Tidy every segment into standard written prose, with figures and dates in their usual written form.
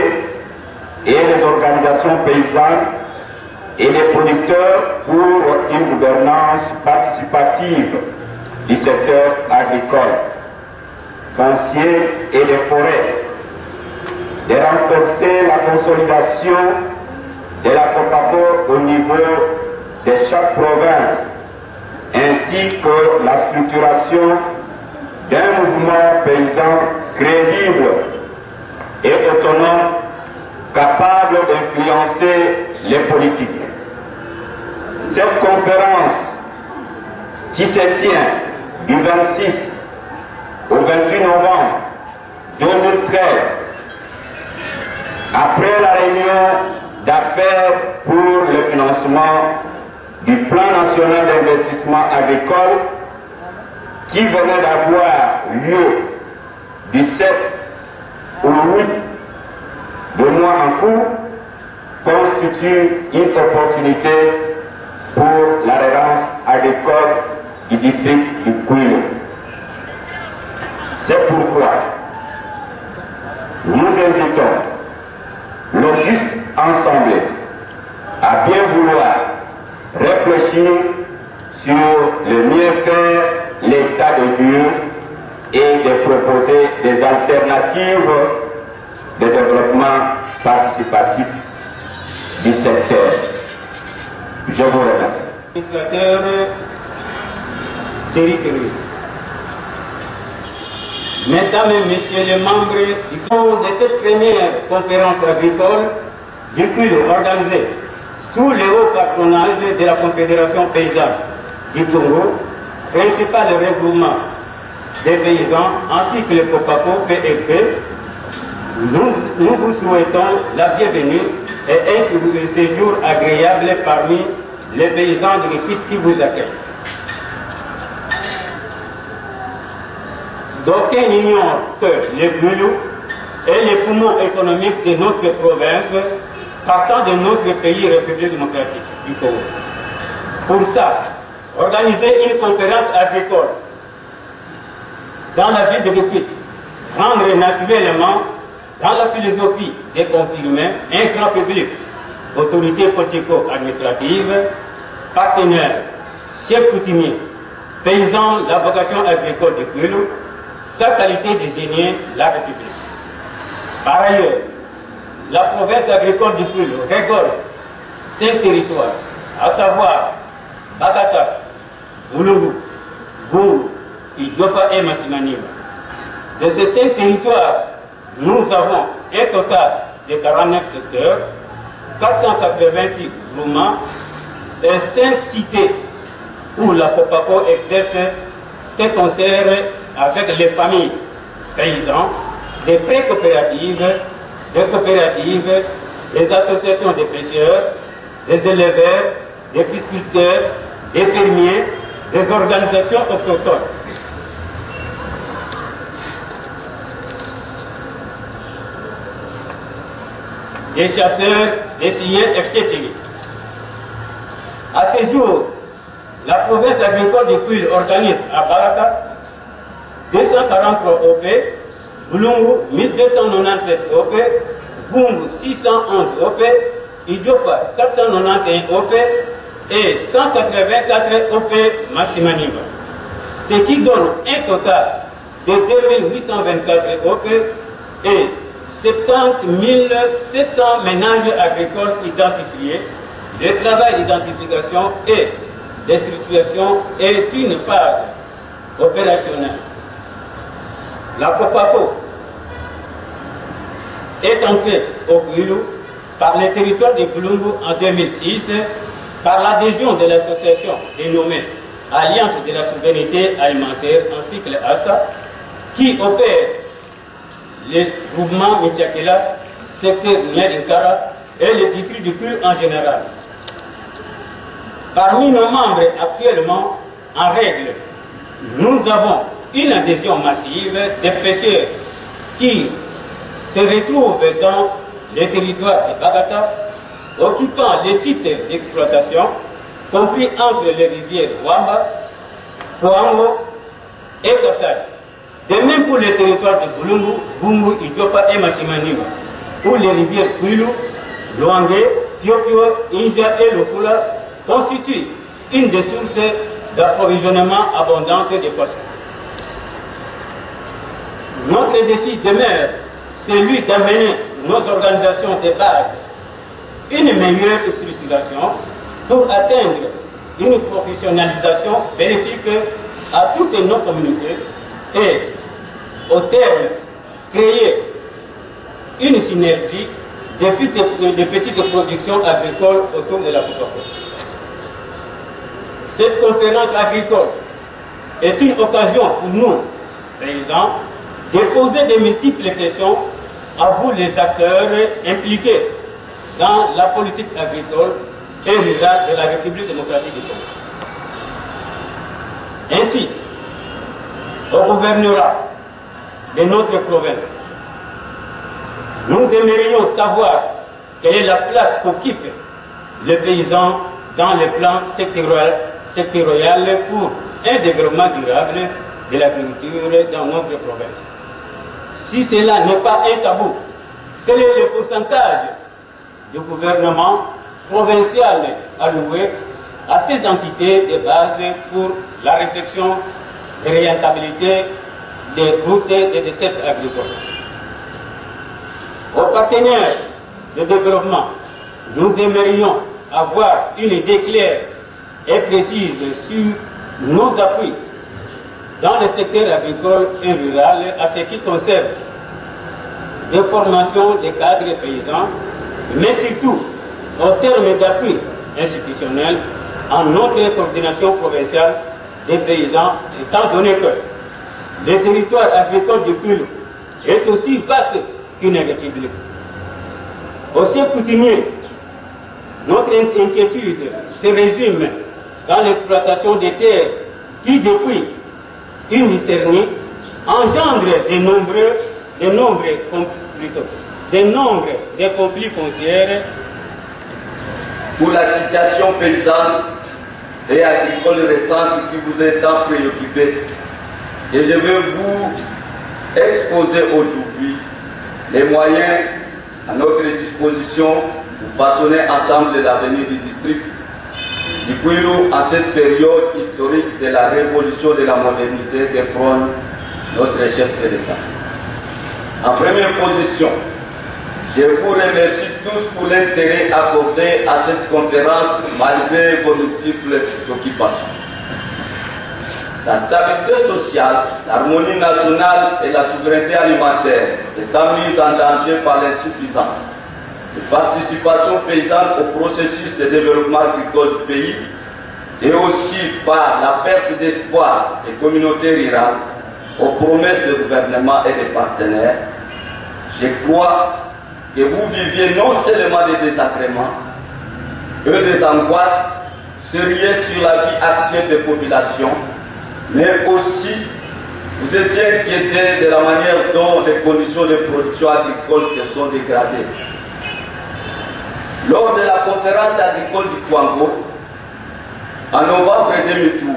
communautés et les organisations paysannes et les producteurs pour une gouvernance participative du secteur agricole, foncier et des forêts, de renforcer la consolidation de la COPACO au niveau de chaque province, ainsi que la structuration d'un mouvement paysan crédible et autonome, capable d'influencer les politiques. Cette conférence qui se tient du 26 au 28 novembre 2013, après la réunion d'affaires pour le financement du plan national d'investissement agricole qui venait d'avoir lieu du 7 au 8 de mois en cours, constitue une opportunité pour la relance agricole du district du Kouilou. C'est pourquoi nous invitons l'Auguste Assemblée à bien vouloir réfléchir sur le mieux faire l'état de lieu et de proposer des alternatives de développement participatif du secteur. Je vous remercie. Administrateur territorial. Mesdames et messieurs les membres du cours de cette première conférence agricole du Kouilou organisée sous le haut patronage de la Confédération paysanne du Congo, principal regroupement des paysans ainsi que le COPACO PFP, nous vous souhaitons la bienvenue et un séjour agréable parmi les paysans de l'équipe qui vous accueillent. D'aucuns ignorent que le Kouilou est le poumon économique de notre province, partant de notre pays République démocratique du Congo. Pour ça, organiser une conférence agricole dans la ville de Guépit, rendre naturellement dans la philosophie de confirmer un grand public, autorités politico-administratives, partenaires, chefs coutumiers, paysans, la vocation agricole du Kouilou, sa qualité désignée la République. Par ailleurs, la province agricole du Kouilou regorge 5 territoires, à savoir Bagata, Boulungu, Boungou, Idjofa et Massimaniba. De ces 5 territoires, nous avons un total de 49 secteurs, 486 groupements et 5 cités où la COPACO exerce ses concerts avec les familles paysans, des pré-coopératives, des coopératives, des associations de pêcheurs, des éleveurs, des pisciculteurs, des fermiers, des organisations autochtones. Des chasseurs, des scieurs, etc. À ce jour, la province agricole du Kouilou organise à Balata 243 OP, Boulungu 1297 OP, Boungou 611 OP, Idjofa 491 OP et 184 OP Massimaniba. Ce qui donne un total de 2824 OP et 70 700 ménages agricoles identifiés. Le travail d'identification et de structuration est une phase opérationnelle. La COPACO est entrée au Kouilou par le territoire de Boulungu en 2006 par l'adhésion de l'association dénommée Alliance de la souveraineté alimentaire ainsi que l'ASA qui opère les groupements Michakela, secteur Nyadinkara et le district du Kouilou en général. Parmi nos membres actuellement en règle, nous avons une adhésion massive des pêcheurs qui se retrouvent dans les territoires de Bagata, occupant les sites d'exploitation, compris entre les rivières Wamba, Kouango et Kassai. De même pour les territoires de Boulungu, Boungou, Idjofa et Massimaniba. où les rivières Kwilu, Luangue, Piopio, Inja et Lukula constituent une des sources d'approvisionnement abondantes des poissons. Notre défi demeure celui d'amener nos organisations de base une meilleure structuration pour atteindre une professionnalisation bénéfique à toutes nos communautés et, au terme, créer une synergie de petites productions agricoles autour de la Coca-Cola. Cette conférence agricole est une occasion pour nous, paysans, de poser de multiples questions à vous les acteurs impliqués dans la politique agricole et rurale de la République démocratique du Congo. Ainsi, au gouvernorat de notre province, nous aimerions savoir quelle est la place qu'occupe le paysan dans le plan sectoriel pour un développement durable de l'agriculture dans notre province. Si cela n'est pas un tabou, quel est le pourcentage du gouvernement provincial alloué à ces entités de base pour la réflexion de rentabilité des routes et des dessertes agricoles? Aux partenaires de développement, nous aimerions avoir une idée claire et précise sur nos appuis dans le secteur agricole et rural à ce qui concerne les formations des cadres paysans, mais surtout au terme d'appui institutionnel en notre coordination provinciale des paysans, étant donné que le territoire agricole du Kwilu est aussi vaste qu'une république. Au chef coutumier, notre inquiétude se résume dans l'exploitation des terres qui, depuis une décennie, engendre de nombreux conflits fonciers. Pour la situation paysanne et agricole récente qui vous est tant préoccupée, et je vais vous exposer aujourd'hui les moyens à notre disposition pour façonner ensemble l'avenir du district du Kwilu en cette période historique de la révolution de la modernité que prône notre chef de l'État. En première position, je vous remercie tous pour l'intérêt accordé à cette conférence malgré vos multiples occupations. La stabilité sociale, l'harmonie nationale et la souveraineté alimentaire étant mises en danger par l'insuffisance de participation paysanne au processus de développement agricole du pays et aussi par la perte d'espoir des communautés rurales aux promesses de gouvernement et des partenaires, je crois que vous viviez non seulement des désagréments et des angoisses sérieuses sur la vie actuelle des populations, mais aussi vous étiez inquiétés de la manière dont les conditions de production agricole se sont dégradées. Lors de la conférence agricole du Kwango, en novembre 2012,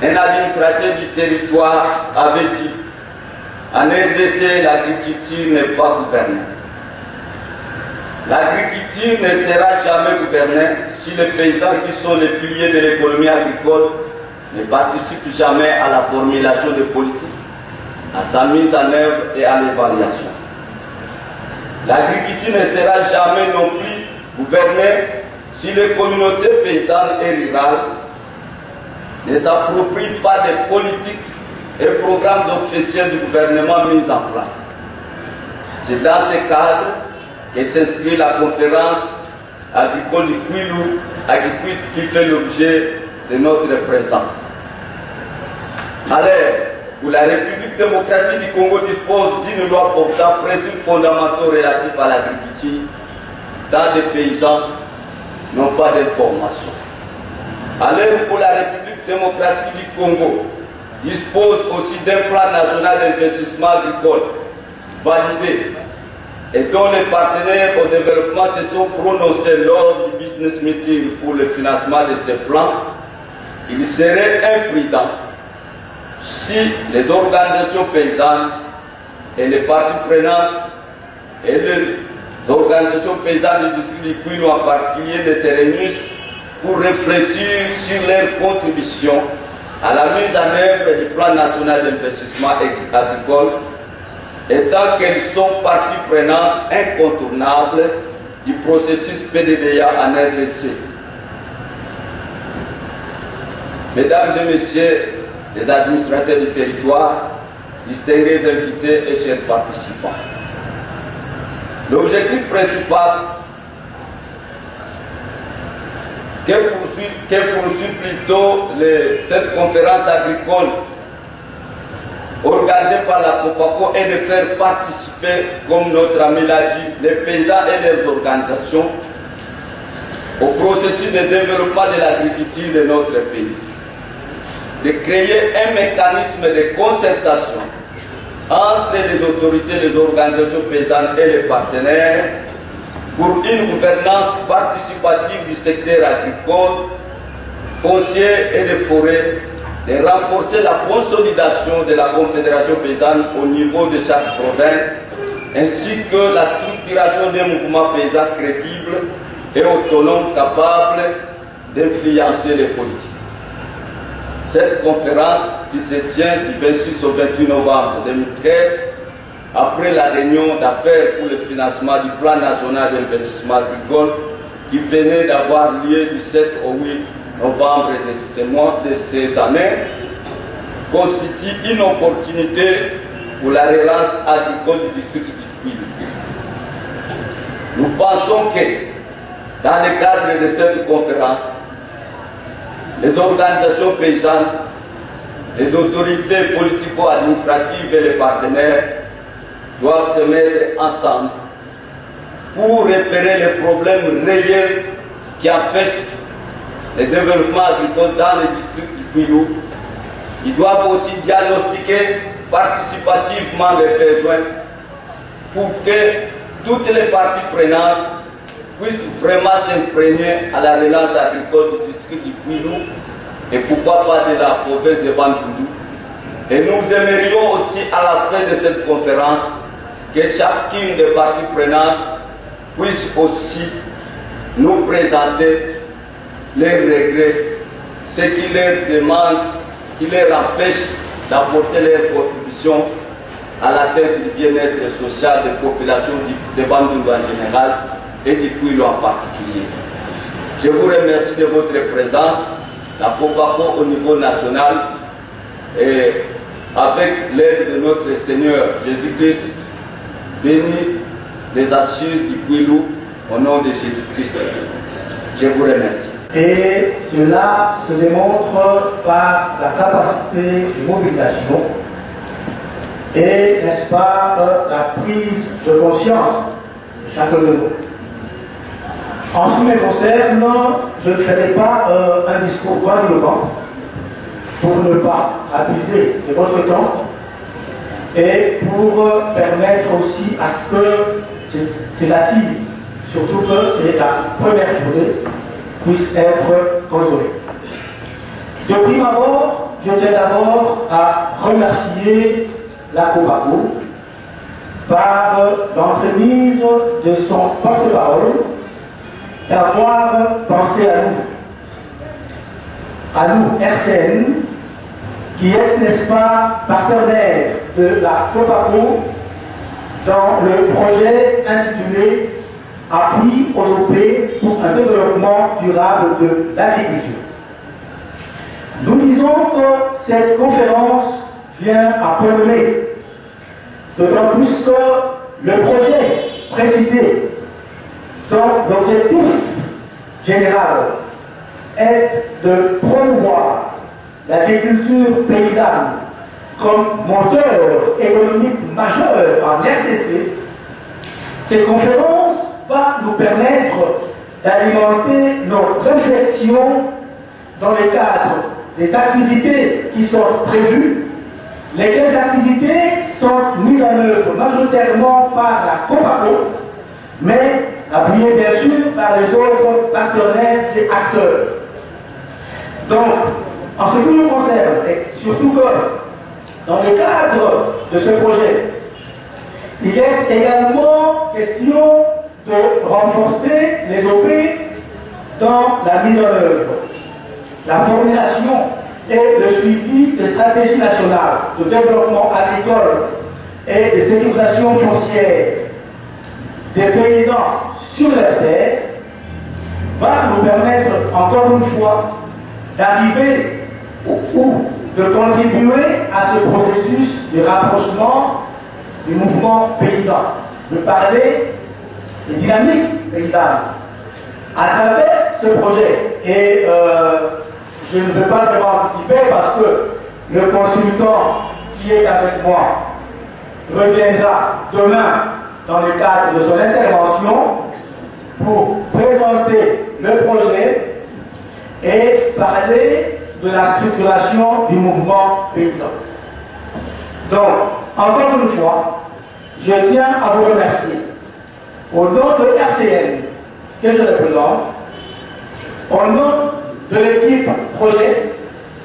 un administrateur du territoire avait dit « En RDC, l'agriculture n'est pas gouvernée. L'agriculture ne sera jamais gouvernée si les paysans qui sont les piliers de l'économie agricole ne participent jamais à la formulation des politiques, à sa mise en œuvre et à l'évaluation. L'agriculture ne sera jamais non plus gouvernée si les communautés paysannes et rurales ne s'approprient pas des politiques et programmes officiels du gouvernement mis en place. C'est dans ce cadre que s'inscrit la conférence agricole du Kwilu qui fait l'objet de notre présence. À l'heure où la République démocratique du Congo dispose d'une loi portant principes fondamentaux relatifs à l'agriculture, tant des paysans n'ont pas d'informations. À l'heure où la République démocratique du Congo dispose aussi d'un plan national d'investissement agricole validé et dont les partenaires au développement se sont prononcés lors du business meeting pour le financement de ces plans, il serait imprudent si les organisations paysannes et les parties prenantes et les organisations paysannes du district du Kwilu en particulier ne se réunissent pour réfléchir sur leur contribution à la mise en œuvre du plan national d'investissement agricole, étant qu'elles sont parties prenantes incontournables du processus PDDA en RDC. Mesdames et messieurs les administrateurs du territoire, distingués invités et chers participants, l'objectif principal que poursuit plutôt cette conférence agricole organisée par la COPACO est de faire participer, comme notre ami l'a dit, les paysans et leurs organisations au processus de développement de l'agriculture de notre pays, de créer un mécanisme de concertation entre les autorités, les organisations paysannes et les partenaires pour une gouvernance participative du secteur agricole, foncier et de forêt, de renforcer la consolidation de la Confédération paysanne au niveau de chaque province, ainsi que la structuration des mouvements paysans crédibles et autonomes capables d'influencer les politiques. Cette conférence qui se tient du 26 au 28 novembre 2013, après la réunion d'affaires pour le financement du plan national d'investissement agricole qui venait d'avoir lieu du 7 au 8 novembre de cette année, constitue une opportunité pour la relance agricole du district du Kwilu. Nous pensons que, dans le cadre de cette conférence, les organisations paysannes, les autorités politico-administratives et les partenaires doivent se mettre ensemble pour repérer les problèmes réels qui empêchent le développement agricole dans le district du Kwilu. Ils doivent aussi diagnostiquer participativement les besoins pour que toutes les parties prenantes puissent vraiment s'imprégner à la relance agricole du district du Kwilu et pourquoi pas de la province de Bandundu. Et nous aimerions aussi à la fin de cette conférence que chacune des parties prenantes puisse aussi nous présenter leurs regrets, ce qui leur demande, qui leur empêche d'apporter leur contribution à l'atteinte du bien-être social des populations de Bandundu en général et du Kwilu en particulier. Je vous remercie de votre présence, la COPACO au niveau national, et avec l'aide de notre Seigneur Jésus-Christ, bénis les assises du Kwilu au nom de Jésus-Christ. Je vous remercie. Et cela se démontre par la capacité de mobilisation et, n'est-ce pas, la prise de conscience de chacun de nous. En ce qui me concerne, je ne ferai pas un discours grandiloquent pour ne pas abuser de votre temps et pour permettre aussi à ce que ces assises, surtout que c'est la première journée, puissent être consolées. De prime abord, je tiens d'abord à remercier la COPACO par l'entremise de son porte-parole d'avoir pensé à nous, RCN, qui est, n'est-ce pas, partenaire de la COPACO dans le projet intitulé Appui aux OP pour un développement durable de l'agriculture. Nous disons que cette conférence vient à point nommé, d'autant plus que le projet précité, dont l'objectif général est de promouvoir l'agriculture paysanne comme moteur économique majeur en RDC, cette conférence va nous permettre d'alimenter nos réflexions dans le cadre des activités qui sont prévues, lesquelles activités sont mises en œuvre majoritairement par la COPACO, mais appuyées bien sûr par les autres partenaires et acteurs. Donc, en ce qui nous concerne, et surtout que dans le cadre de ce projet, il est également question de renforcer les OP dans la mise en œuvre, la formulation et le suivi des stratégies nationales de développement agricole et de sécurisation foncière des paysans sur leur terre va nous permettre encore une fois d'arriver ou de contribuer à ce processus de rapprochement du mouvement paysan, de parler des dynamiques paysannes à travers ce projet. Et je ne vais pas vraiment anticiper parce que le consultant qui est avec moi reviendra demain dans le cadre de son intervention pour présenter le projet et parler de la structuration du mouvement paysan. Donc, encore une fois, je tiens à vous remercier au nom de RCN que je représente, au nom de l'équipe projet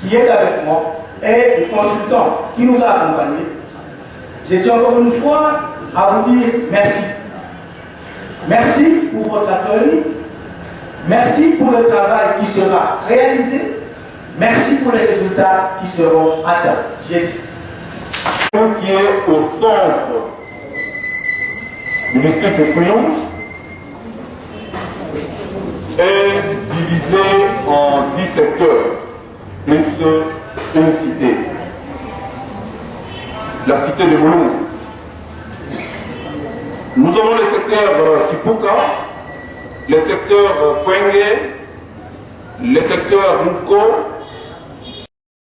qui est avec moi et du consultant qui nous a accompagnés. Je tiens encore une fois à vous dire merci. Merci pour votre accueil. Merci pour le travail qui sera réalisé. Merci pour les résultats qui seront atteints. J'ai dit. Qui est au centre du district de Kouyoum est divisé en 10 secteurs, plus une cité. La cité de Bouloum. Nous avons le secteur Kipuka, le secteur Kwenge, le secteur Mouko,